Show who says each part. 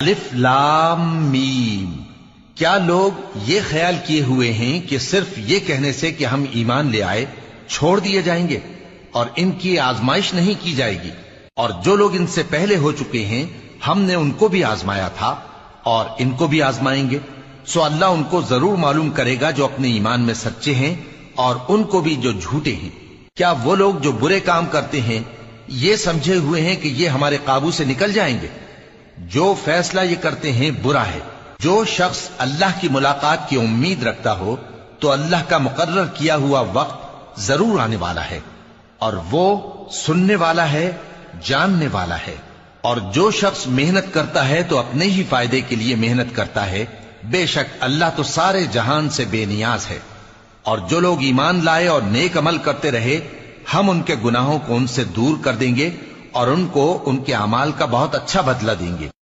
Speaker 1: الف لام میم۔ کیا لوگ یہ خیال کیے ہوئے ہیں کہ صرف یہ کہنے سے کہ ہم ایمان لے آئے چھوڑ دیے جائیں گے اور ان کی آزمائش نہیں کی جائے گی؟ اور جو لوگ ان سے پہلے ہو چکے ہیں ہم نے ان کو بھی آزمایا تھا اور ان کو بھی آزمائیں گے، سو اللہ ان کو ضرور معلوم کرے گا جو اپنے ایمان میں سچے ہیں اور ان کو بھی جو جھوٹے ہیں۔ کیا وہ لوگ جو برے کام کرتے ہیں یہ سمجھے ہوئے ہیں کہ یہ ہمارے قابو سے نکل جائیں گے؟ جو فیصلہ یہ کرتے ہیں برا ہے۔ جو شخص اللہ کی ملاقات کی امید رکھتا ہو تو اللہ کا مقرر کیا ہوا وقت ضرور آنے والا ہے، اور وہ سننے والا ہے، جاننے والا ہے۔ اور جو شخص محنت کرتا ہے تو اپنے ہی فائدے کے لیے محنت کرتا ہے، بے شک اللہ تو سارے جہان سے بے نیاز ہے۔ اور جو لوگ ایمان لائے اور نیک عمل کرتے رہے ہم ان کے گناہوں کو ان سے دور کر دیں گے اور ان کو ان کے اعمال کا بہت اچھا بدلہ دیں گے۔